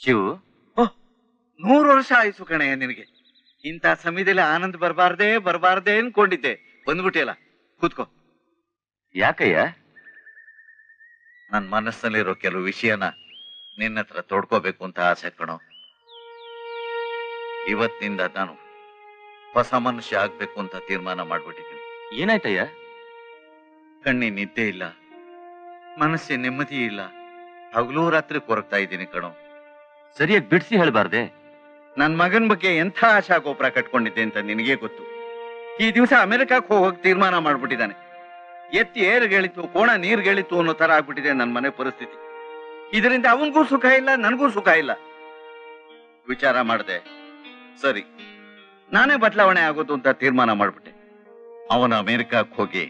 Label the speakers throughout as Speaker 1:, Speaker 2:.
Speaker 1: ಶಿವು,
Speaker 2: ಓಹ್ 100 ವರ್ಷ ಆಯ್ತು ಕಣಯ್ಯ ನಿನಗೆ. ಇಂಥ ಸಮಯದಲ್ಲಿ ಆನಂದ್ ಬರಬಾರ್ದೇ ಅನ್ಕೊಂಡಿದ್ದೆ. ಬಂದ್ಬಿಟ್ಟಿಯಲ್ಲ, ಕೂತ್ಕೋ.
Speaker 1: ಯಾಕಯ್ಯ?
Speaker 2: ನನ್ನ ಮನಸ್ಸಲ್ಲಿರೋ ಕೆಲವು ವಿಷಯನ ನಿನ್ನ ಹತ್ರ ತೋಡ್ಕೋಬೇಕು ಅಂತ ಆಸೆ ಕಣೋ. ಇವತ್ತಿನಿಂದ ನಾನು ಹೊಸ ಮನುಷ್ಯ ಆಗ್ಬೇಕು ಅಂತ ತೀರ್ಮಾನ ಮಾಡ್ಬಿಟ್ಟಿದ್ದೀನಿ.
Speaker 1: ಏನಾಯ್ತಯ್ಯ?
Speaker 2: ಕಣ್ಣಿ ನಿದ್ದೆ ಇಲ್ಲ, ಮನಸ್ಸೆ ನೆಮ್ಮದಿ ಇಲ್ಲ, ಹಗಲೂ ರಾತ್ರಿ ಕೊರಗ್ತಾ ಇದ್ದೀನಿ ಕಣೋ.
Speaker 1: ಸರಿಯಾಗಿ ಬಿಡಿಸಿ ಹೇಳ್ಬಾರ್ದೆ?
Speaker 2: ನನ್ನ ಮಗನ ಬಗ್ಗೆ ಎಂಥ ಆಶಾ ಗೋಪುರ ಕಟ್ಕೊಂಡಿದ್ದೆ ಅಂತ ನಿನಗೆ ಗೊತ್ತು. ಈ ದಿವಸ ಅಮೆರಿಕಕ್ಕೆ ಹೋಗಕ್ ತೀರ್ಮಾನ ಮಾಡ್ಬಿಟ್ಟಿದ್ದಾನೆ. ಎತ್ತಿ ಏರ್ಗೆಳಿತು, ಕೋಣ ನೀರ್ಗೆಳಿತು ಅನ್ನೋ ತರ ಆಗ್ಬಿಟ್ಟಿದೆ ನನ್ನ ಮನೆ ಪರಿಸ್ಥಿತಿ. ಇದರಿಂದ ಅವನಿಗೂ ಸುಖ ಇಲ್ಲ, ನನಗೂ ಸುಖ ಇಲ್ಲ. ವಿಚಾರ ಮಾಡಿದೆ, ಸರಿ ನಾನೇ ಬದಲಾವಣೆ ಆಗೋದು ಅಂತ ತೀರ್ಮಾನ ಮಾಡ್ಬಿಟ್ಟೆ. ಅವನ ಅಮೆರಿಕಕ್ಕೆ ಹೋಗಿ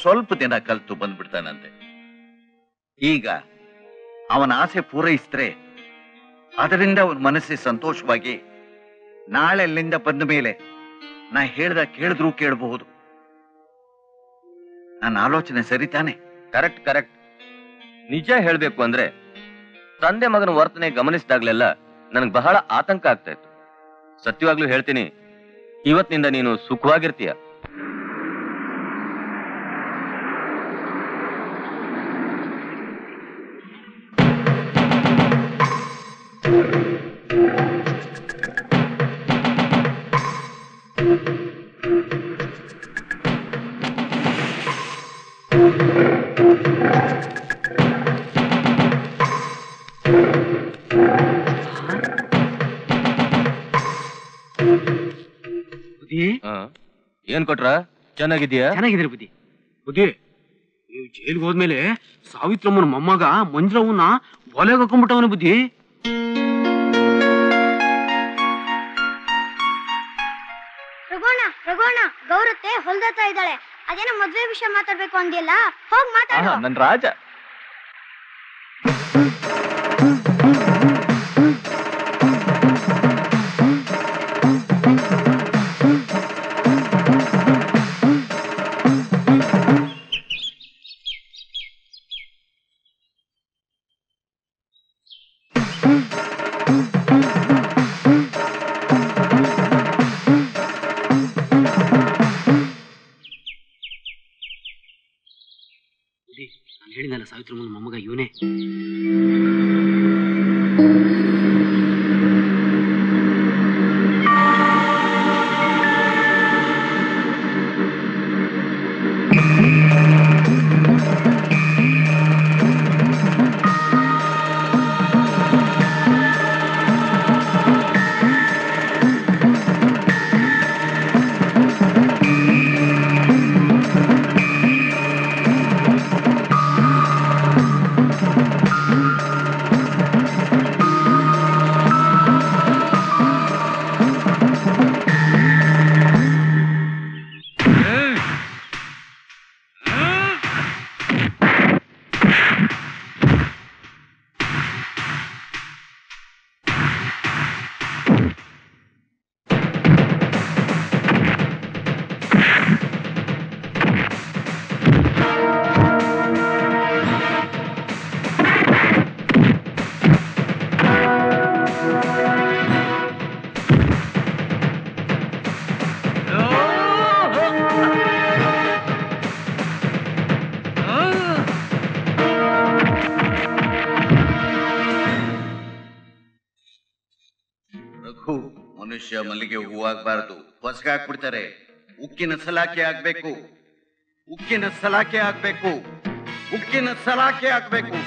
Speaker 2: ಸ್ವಲ್ಪ ದಿನ ಕಲ್ತು ಬಂದ್ಬಿಡ್ತಾನಂತೆ. ಈಗ ಅವನ ಆಸೆ ಪೂರೈಸಿದ್ರೆ ಅದರಿಂದ ಅವನ ಮನಸ್ಸೇ ಸಂತೋಷವಾಗಿ ನಾಳೆ ಅಲ್ಲಿಂದ ಬಂದ ಮೇಲೆ ನಾ ಹೇಳ್ದ ಕೇಳಿದ್ರೂ ಕೇಳಬಹುದು. ನನ್ನ ಆಲೋಚನೆ ಸರಿ ತಾನೆ?
Speaker 1: ಕರೆಕ್ಟ್. ನಿಜ ಹೇಳ್ಬೇಕು ಅಂದ್ರೆ ತಂದೆ ಮಗನ ವರ್ತನೆ ಗಮನಿಸಿದಾಗ್ಲೆಲ್ಲ ನನಗೆ ಬಹಳ ಆತಂಕ ಆಗ್ತಾ ಇತ್ತು. ಸತ್ಯವಾಗ್ಲೂ ಹೇಳ್ತೀನಿ, ಇವತ್ತಿನಿಂದ ನೀನು ಸುಖವಾಗಿರ್ತೀಯ. ಏನ್ ಕೊಟ್ರ? ಚೆನ್ನಾಗಿದ್ಯಾ?
Speaker 3: ಚೆನ್ನಾಗಿದ್ರಿ ಬುದ್ಧಿ. ಬುದ್ಧಿ, ನೀವು ಜೈಲ್ಗೆ ಹೋದ್ಮೇಲೆ ಸಾವಿತ್ರಮ್ಮನ ಮೊಮ್ಮಗ ಮಂಜುಳವನ್ನ ಒಲೆಗೆ ಹಾಕೊಂಡ್ಬಿಟ್ಟವನ ಬುದ್ಧಿ.
Speaker 4: ರಘೋಣ ಗೌರತ್ತೆ ಹೊಲ್ದತ್ತ ಇದ್ದಾಳೆ. ಅದೇನೋ ಮದ್ವೆ ವಿಷಯ ಮಾತಾಡ್ಬೇಕು ಅಂದಿಯಲ್ಲ, ಹೋಗ್ ಮಾತಾಡು.
Speaker 1: ನನ್ ರಾಜ.
Speaker 3: ನಾನು ಹೇಳಿದಲ್ಲ, ಸಾವಿತ್ರಮ್ಮನ ಮೊಮ್ಮಗ ಇವನೇ.
Speaker 2: ಮನುಷ್ಯ ಮಲ್ಲಿಗೆ ಹೂವಾಗಬಾರದು, ಹೊಸಗಾಕ್ಬಿಡ್ತಾರೆ. ಉಕ್ಕಿನ ಸಲಾಕೆ ಆಗ್ಬೇಕು, ಉಕ್ಕಿನ ಸಲಾಕೆ ಆಗ್ಬೇಕು, ಉಕ್ಕಿನ ಸಲಾಕೆ ಆಗ್ಬೇಕು.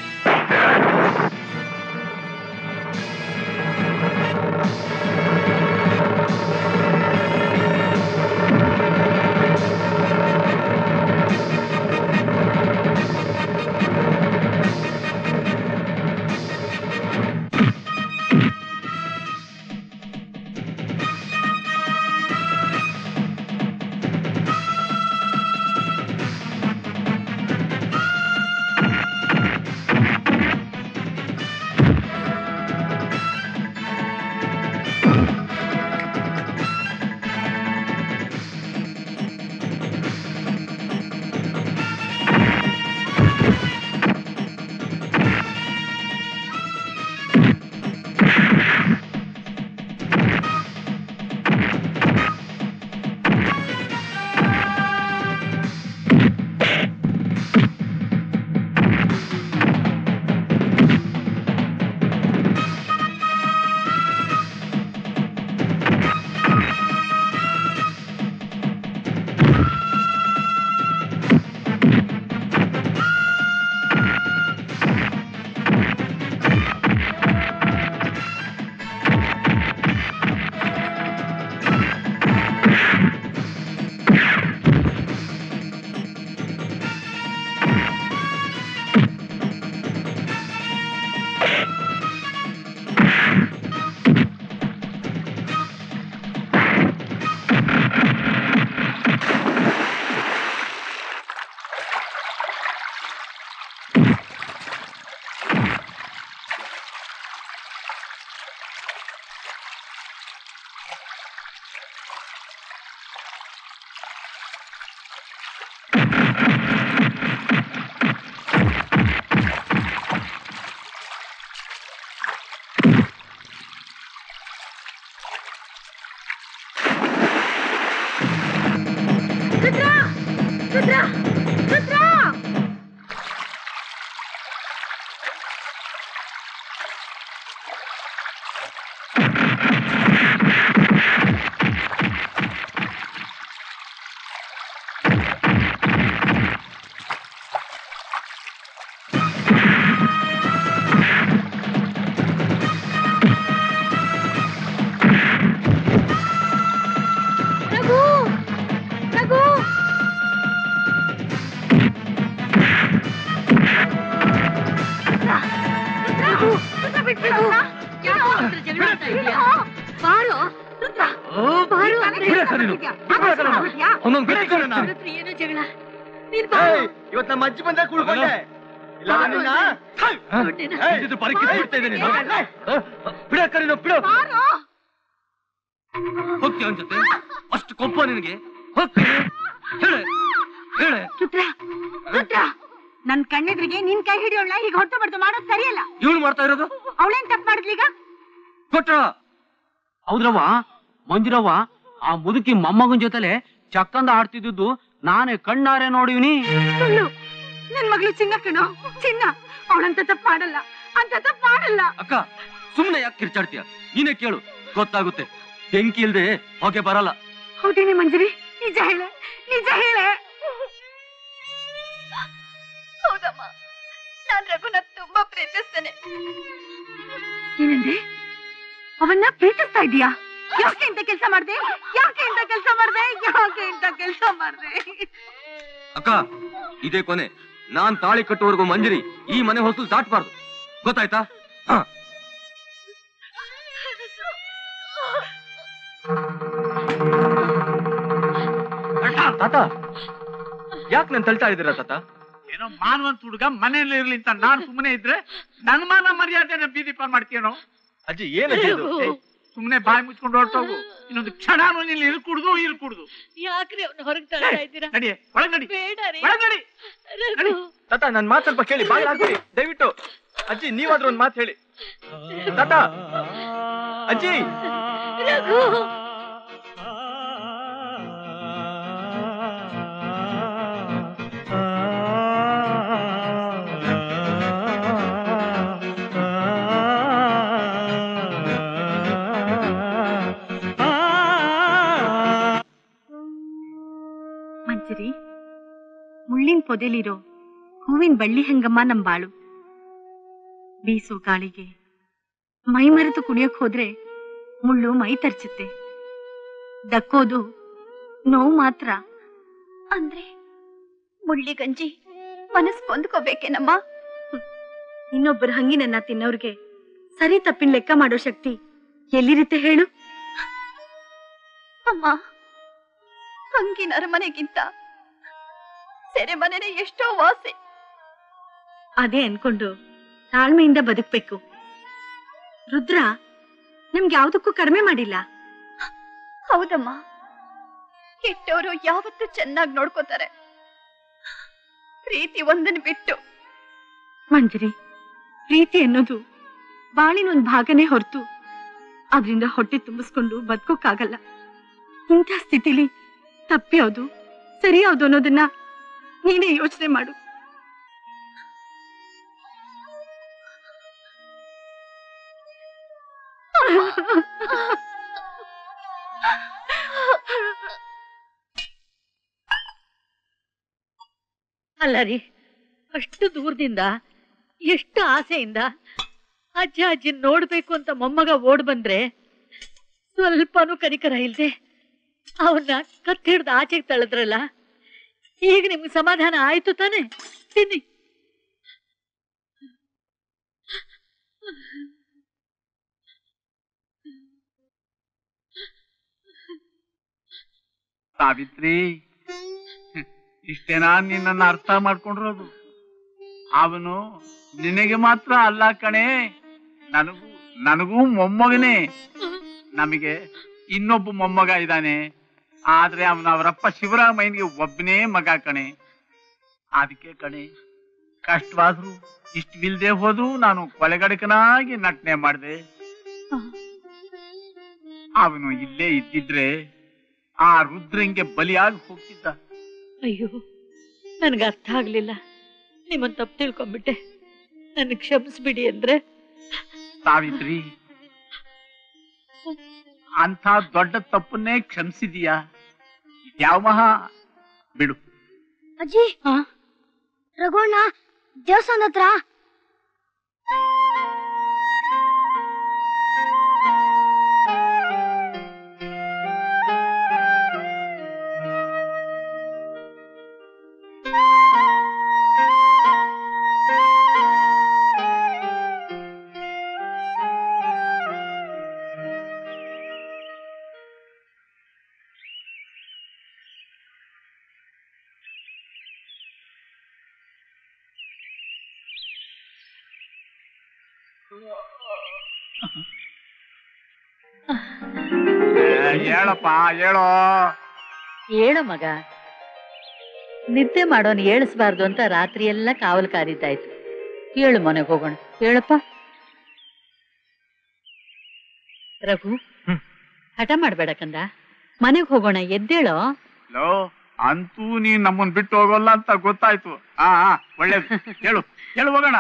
Speaker 2: ಇವತ್ತು ನಮ್ಮ ಅಜ್ಜಿ ಬಂದಾಗ ಕುಳ್ಕೊಂಡೆ
Speaker 1: ಹೋಗ್ತೀಯ ಅವನ ಜೊತೆ? ಅಷ್ಟು ಕೊಪ್ಪ ನಿನಗೆ? ಹೋಗ್ತೀನಿ ಹೇಳೆ ಹೇಳೆ.
Speaker 5: ನನ್ ಕಣ್ಣೆದ್ರಿಗೆ ನಿನ್ ಕೈ ಹಿಡಿಯೋಳ ಈಗ ಹೊಟ್ಟು ಬಡ್ದು ಮಾಡೋದು ಸರಿಯಲ್ಲ.
Speaker 1: ಇವಳು ಮಾಡ್ತಾ ಇರೋದು?
Speaker 5: ಅವಳೇನ್ ತಪ್ಪು ಮಾಡಿದ್ಲೀಗ?
Speaker 1: ಕೊಟ್ರ
Speaker 3: ಹೌದ್ರವ್ವ, ಮಂಜುರವ್ವ ಆ ಮುದುಕಿ ಮೊಮ್ಮಗನ್ ಜೊತೆಲೆ ಚಕ್ಕಂದ ಆಡ್ತಿದ್ದು ನಾನೇ ಕಣ್ಣಾರೆ ನೋಡಿವ್ನಿ.
Speaker 5: ನನ್ ಮಗಳು ಚಿನ್ನ ಕಣೋ, ಚಿನ್ನ. ಅವಳಂತ ತಪ್ಪು ಮಾಡಲ್ಲ, ಅಂತ ತಪ್ಪು ಮಾಡಲ್ಲ.
Speaker 1: ಅಕ್ಕ ಸುಮ್ನೆ ಯಾಕೆ ಕಿರ್ಚಾಡ್ತೀಯ? ನೀನೇ ಕೇಳು, ಗೊತ್ತಾಗುತ್ತೆ. ಬೆಂಕಿ ಇಲ್ದೆ ಹೊಗೆ ಬರಲ್ಲ.
Speaker 5: ಹೌದೇನೆ ಮಂಜರಿ? ನಿಜ ಹೇಳೆ, ನಿಜ ಹೇಳೆ.
Speaker 6: ಹೌದಮ್ಮ, ನಾನ್ ರಘುನ ತುಂಬಾ ಪ್ರೀತಿಸ್ತೇನೆ.
Speaker 5: ಏನಂದ್ರೆ ಅವನ್ನ ಪ್ರೀತಿಸ್ತಾ ಇದೀಯಾ? ಯಾಕೆ ಇಂತ ಕೆಲಸ ಮಾಡ್ದೆ? ಯಾಕೆ ಇಂತ ಕೆಲಸ ಮಾಡ್ದೆ? ಯಾಕೆ ಇಂತ ಕೆಲಸ ಮಾಡ್ದೆ?
Speaker 1: ಅಕ್ಕ ಇದೇ ಕೊನೆ. ನಾನ್ ತಾಳಿ ಕಟ್ಟುವವರೆಗೂ ಮಂಜರಿ ಈ ಮನೆ ಹೊಸಲು ದಾಟಬಾರ್ದು, ಗೊತ್ತಾಯ್ತಾ? ತಾತ ಯಾಕೆ ನನ್ ತಳ್ತಾ ಇದ್ದೀರಾ ತಾತ?
Speaker 7: ಏನೋ ಮಾನವಂತ ಹುಡುಗ ಮನೆಯಲ್ಲಿ ಇರ್ಲಿ ಅಂತ ನಾನ್ ಸುಮ್ಮನೆ ಇದ್ರೆ ನನ್ ಮಾನ ಮರ್ಯಾದೆ ಬೀದಿ ಪಾಲ್ ಮಾಡ್ತೀಯನೋ?
Speaker 1: ಅಜ್ಜಿ ಏನಜ್ಜಿ ಇದು?
Speaker 7: ಸುಮ್ನೆ ಬಾಯಿ ಮುಚ್ಕೊಂಡು ಹೊರಟೋಗು. ಇನ್ನೊಂದು ಕ್ಷಣನೂ ನೀನು ಇಲ್ಲಿ ಕುಡ್ದು.
Speaker 6: ಯಾಕ್ರಿ ಅವ್ನ ಹೊರಗೆ ತಳ್ತಾ ಇದ್ದೀರಾ?
Speaker 7: ನಡಿಯೇ, ಒಳಗಡಿ,
Speaker 6: ಬೇಡ ರೀ.
Speaker 7: ಒಳಗಡಿ.
Speaker 1: ತಾತ ನನ್ ಮಾತು ಸ್ವಲ್ಪ ಕೇಳಿ, ಬಾಯಿ ಹಾಕ್ಬಿಡಿ ದಯವಿಟ್ಟು. ಅಜ್ಜಿ ನೀವಾದ್ರೂ ಒಂದ್ ಮಾತು ಹೇಳಿ. ತಾತ, ಅಜ್ಜಿ.
Speaker 6: ರಘು,
Speaker 5: ಮಂಜರಿ, ಮುಳ್ಳಿನ ಪೊದೆಲಿರೋ ಹೂವಿನ ಬಳ್ಳಿ ಹಂಗಮ್ಮ ನಮ್ ಬಾಳು. ಬೀಸೋ ಗಾಳಿಗೆ ಮೈ ಮರೆತು ಕುಣಿಯಕ್ ಹೋದ್ರೆ ಮುಳ್ಳು ಮೈ ತರ್ಚುತ್ತೆ. ದಕ್ಕೋದು ನೋವು ಮಾತ್ರ.
Speaker 6: ಅಂದ್ರೆ ಮುಳ್ಳಿಗಂಜಿ ಮನಸ್ ಕೊಂದ್ಕೋಬೇಕೇನಮ್ಮ?
Speaker 5: ಇನ್ನೊಬ್ಬರ ಹಂಗಿನನ್ನ ತಿನ್ನೋರ್ಗೆ ಸರಿ ತಪ್ಪಿನ ಲೆಕ್ಕ ಮಾಡೋ ಶಕ್ತಿ ಎಲ್ಲಿರುತ್ತೆ ಹೇಳು?
Speaker 6: ಅಮ್ಮ, ಹಂಗಿನ ಅರಮನೆಗಿಂತ ಸೆರೆಮನೆನೇ ಎಷ್ಟೋ ವಾಸೆ.
Speaker 5: ಅದೇ ಅನ್ಕೊಂಡು ತಾಳ್ಮೆಯಿಂದ ಬದುಕ್ಬೇಕು. ರುದ್ರ ನಮ್ಗೆ ಯಾವ್ದಕ್ಕೂ ಕಡಿಮೆ ಮಾಡಿಲ್ಲ.
Speaker 6: ಹೌದಮ್ಮ, ಕೆಟ್ಟವರು ಯಾವತ್ತೂ ಚೆನ್ನಾಗಿ ನೋಡ್ಕೋತಾರೆ, ಪ್ರೀತಿ ಒಂದನ್ನು ಬಿಟ್ಟು.
Speaker 5: ಮಂಜರಿ, ಪ್ರೀತಿ ಅನ್ನೋದು ಬಾಳಿನೊಂದ್ ಭಾಗನೇ ಹೊರತು ಅದ್ರಿಂದ ಹೊಟ್ಟೆ ತುಂಬಿಸ್ಕೊಂಡು ಬದುಕೋಕ್ಕಾಗಲ್ಲ. ಇಂಥ ಸ್ಥಿತಿಲಿ ತಪ್ಪ್ಯಾವ್ದು ಸರಿ ಯಾವ್ದು ಅನ್ನೋದನ್ನ ನೀನೇ ಯೋಚನೆ ಮಾಡು.
Speaker 6: ಅಲ್ಲ ರೀ, ಅಷ್ಟು ದೂರದಿಂದ ಎಷ್ಟು ಆಸೆಯಿಂದ ಅಜ್ಜ ಅಜ್ಜಿನ ನೋಡ್ಬೇಕು ಅಂತ ಮೊಮ್ಮಗ ಓಡ್ ಬಂದ್ರೆ ಸ್ವಲ್ಪನೂ ಕನಿಕರ ಇಲ್ದೆ ಅವನ್ನ ಕತ್ತಿಡ್ದು ಆಚೆಗೆ ತಳೆದ್ರಲ್ಲ. ಈಗ ನಿಮ್ಗೆ ಸಮಾಧಾನ ಆಯ್ತು ತಾನೆ? ತಿನ್ನಿ.
Speaker 7: ಸಾವಿತ್ರಿ, ಇಷ್ಟೇನಾ ನಿನ್ನ ಅರ್ಥ ಮಾಡ್ಕೊಂಡಿರೋದು? ಅವನು ನಿನಗೆ ಮಾತ್ರ ಅಲ್ಲ ಕಣೆ, ನನಗೂ ಮೊಮ್ಮಗನೇ. ನಮಗೆ ಇನ್ನೊಬ್ಬ ಮೊಮ್ಮಗ ಇದ್ದಾನೆ, ಆದ್ರೆ ಅವರಪ್ಪ ಶಿವರಾಮಯ್ಯನಿಗೆ ಒಬ್ಬನೇ ಮಗ ಕಣೆ. ಅದಕ್ಕೆ ಕಣೆ, ಕಷ್ಟವಾದ್ರು ಇಷ್ಟವಿಲ್ದೆ ಹೋದ್ರು ನಾನು ಕೊಲೆಗಡಕನಾಗಿ ನಟನೆ ಮಾಡಿದೆ. ಅವನು ಇಲ್ಲೇ ಇದ್ದಿದ್ರೆ ಆ ರುದ್ರಂಗೆ ಬಲಿಯಾಗಿ ಹೋಗ್ತಿದ್ದ.
Speaker 6: ಅಯ್ಯೋ, ನನ್ಗೆ ಅರ್ಥ ಆಗ್ಲಿಲ್ಲ. ನಿಮ್ಮನ್ ತಪ್ಪು ತಿಳ್ಕೊಂಡ್ಬಿಟ್ಟೆ. ನನ್ ಕ್ಷಮಿಸ್ಬಿಡಿ ಅಂದ್ರೆ
Speaker 7: ಸಾವಿತ್ರಿ, ಅಂತ ದೊಡ್ಡ ತಪ್ಪನ್ನೇ ಕ್ಷಮಿಸಿದೀಯಾ? ಯಾವ ಮಹಾ ಬಿಡು.
Speaker 4: ಅಜ್ಜಿ ರಘುಣ್ಣ ದೇವಸ್ಥಾನದ ಹತ್ರ
Speaker 7: ಹೇಳಪ್ಪ, ಹೇಳೋ.
Speaker 6: ಹೇಳು ಮಗ. ನಿದ್ದೆ ಮಾಡೋನ್ ಏಳಿಸ್ಬಾರ್ದು ಅಂತ ರಾತ್ರಿ ಎಲ್ಲ ಕಾವಲು ಕಾದಿದ್ದಾಯ್ತು. ಹೇಳು, ಮನೆಗೆ ಹೋಗೋಣ. ಹೇಳಪ್ಪ. ರಘು, ಹಠ ಮಾಡ್ಬೇಡ ಕಂದ, ಮನೆಗೆ ಹೋಗೋಣ. ಎದ್ದೇಳೋ.
Speaker 7: ಲೋ, ಅಂತೂ ನೀನ್ ನಮ್ಮನ್ ಬಿಟ್ಟು ಹೋಗೋಲ್ಲ ಅಂತ ಗೊತ್ತಾಯ್ತು. ಒಳ್ಳೇದು. ಹೇಳು ಹೇಳು, ಹೋಗೋಣ.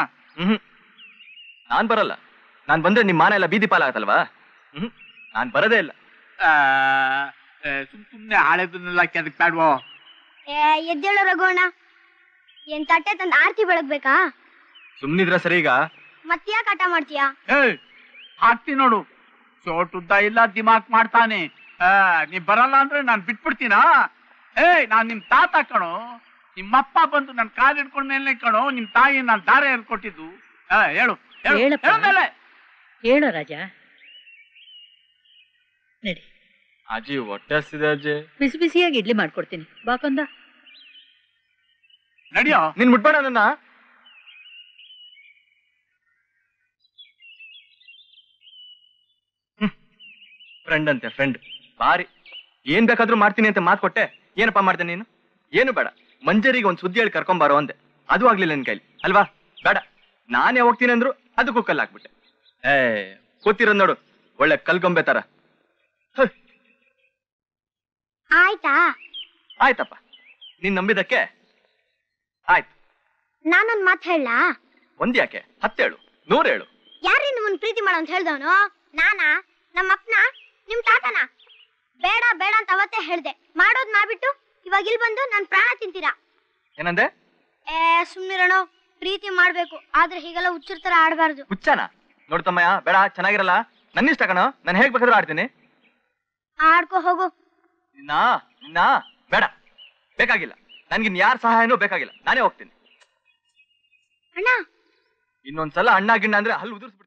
Speaker 1: ನಾನ್ ಬರಲ್ಲ. ನಾನ್ ಬಂದ್ರೆ ನಿಮ್ ಮಾನ ಎಲ್ಲ ಬೀದಿ ಪಾಲಾಗತ್ತಲ್ವಾ? ನಾನ್ ಬರದೇ ಇಲ್ಲ.
Speaker 7: ಸುಮ್ನೆ ಹಳೆದನ್ನೆಲ್ಲ ಕೆದಕ್ ಬೇಡ್ವೋ.
Speaker 4: ಎದ್ದೇಳು ರಘುಣ್ಣ. ಏನ್ ತಟ್ಟೆ ತಂದ್ ಆರ್ತಿ ಬೆಳಗ್ಬೇಕಾ?
Speaker 1: ಸುಮ್ನಿದ್ರ ಸರಿ. ಈಗ
Speaker 4: ಮತ್ತ್ಯಾಕ್ ಹಠ ಮಾಡ್ತೀಯಾ?
Speaker 7: ಹಾಕ್ತಿ ನೋಡು. ಚೋಟುದ್ದ ಇಲ್ಲ, ದಿಮಾಕ್ ಮಾಡ್ತಾನೆ. ನೀ ಬರಲ್ಲ ಅಂದ್ರೆ ನಾನ್ ಬಿಟ್ಬಿಡ್ತೀನಾ? ನಾನ್ ನಿಮ್ ತಾತ ಕಣೋ. ನಿಮ್ಮಪ್ಪ ಬಂದು ನನ್ ಕಾಲ್ ಹಿಡ್ಕೊಂಡ್ ಮೇಲೆ ಕಣೋ. ನಿಮ್ ತಾಯಿ ನಾನ್ ದಾರೆ ಹೇಳ್ಕೊಟ್ಟಿದ್ದು. ಹೇಳು ಮೇಲೆ.
Speaker 6: ಹೇಳು ರಾಜ. ನಡಿ.
Speaker 1: ಅಜ್ಜಿ ಹೊಟ್ಟೆ ಹಸಿದೆ ಅಜ್ಜಿ.
Speaker 6: ಬಿಸಿ ಬಿಸಿಯಾಗಿ ಇಡ್ಲಿ ಮಾಡ್ಕೊಡ್ತೀನಿ, ಬಾಕೊಂದ.
Speaker 7: ನಡಿಯೋ.
Speaker 1: ನೀನ್ ಮುಟ್ಬೇಡ ನನ್ನ. ಫ್ರೆಂಡ್ ಅಂತೆ ಫ್ರೆಂಡ್. ಬಾರಿ ಏನ್ ಬೇಕಾದ್ರೂ ಮಾಡ್ತೀನಿ ಅಂತ ಮಾತು ಕೊಟ್ಟೆ. ಏನಪ್ಪಾ ಮಾಡ್ತೇನೆ ನೀನು? ಏನು ಬೇಡ, ಮಂಜರಿಗೆ ಒಂದ್ ಸುದ್ದಿ ಹೇಳಿ ಕರ್ಕೊಂಬಾರೋ ಅಂದೆ. ಅದು ಆಗ್ಲಿಲ್ಲ ನಿನ್ ಕೈಲಿ ಅಲ್ವಾ? ಬೇಡ, ನಾನೇ ಹೋಗ್ತೀನಿ ಅಂದ್ರು ಅದಕ್ಕೂ ಕಲ್ಲು ಹಾಕ್ಬಿಟ್ಟೆ. ಕೂತಿರೋದ್ ನೋಡು, ಒಳ್ಳೆ ಕಲ್ಗೊಂಬೆ ತರ.
Speaker 4: ಆಯ್ತಾ?
Speaker 1: ಆಯ್ತಪ್ಪ, ನೀನ್ ನಂಬಿದಕ್ಕೆ ಆಯ್ತು.
Speaker 4: ನಾನೊಂದ್ ಮಾತ್ ಹೇಳ.
Speaker 1: ಒಂದ್ ಯಾಕೆ, 10 ಹೇಳು, 100 ಹೇಳು.
Speaker 4: ಯಾರೇ ನಿಮ್ಮನ್ ಪ್ರೀತಿ ಮಾಡೋ ಅಂತ ಹೇಳ್ದವನು? ನಾನಾ? ನಮ್ಮಪ್ಪನ? ನಿಮ್ ತಾತನ? ಬೇಡ ಬೇಡ ಅಂತ ಅವತ್ತೇ ಹೇಳ್ದೆ. ಮಾಡೋದ್ ಮಾಡ್ಬಿಟ್ಟು ಇವಾಗ ಇಲ್ಲಿ ಬಂದು ನನ್ ಪ್ರಾಣ ತಿಂತೀರಾ.
Speaker 1: ಏನಂದೆ?
Speaker 4: ಸುಮ್ನಿರೋಣ. ಪ್ರೀತಿ ಮಾಡ್ಬೇಕು, ಆದ್ರೆ ಹೀಗೆಲ್ಲ ಹುಚ್ಚರ ತರ ಆಡ್ಬಾರ್ದು.
Speaker 1: ಹುಚ್ಚನ? ನೋಡ್ತಮ್ಮಯ್ಯ, ಬೇಡ, ಚೆನ್ನಾಗಿರಲ್ಲ. ನನ್ನಿಷ್ಟ ಕಣ, ನಾನು ಹೇಗ್ ಬೇಕಾದ್ರೂ ಆಡ್ತೀನಿ.
Speaker 4: ಆಡ್ಕೋ ಹೋಗು.
Speaker 1: ನಿನ್ನ ಬೇಡ, ಬೇಕಾಗಿಲ್ಲ. ನನ್ಗಿನ್ ಯಾರ ಸಹಾಯನೂ ಬೇಕಾಗಿಲ್ಲ, ನಾನೇ ಹೋಗ್ತೀನಿ.
Speaker 4: ಅಣ್ಣ,
Speaker 1: ಇನ್ನೊಂದ್ಸಲ ಅಣ್ಣ ಗಿಣ್ಣ ಅಂದ್ರೆ ಹಲ್ಲು ಉದುರ್ಸ್ಬಿಡ್ತೀನಿ.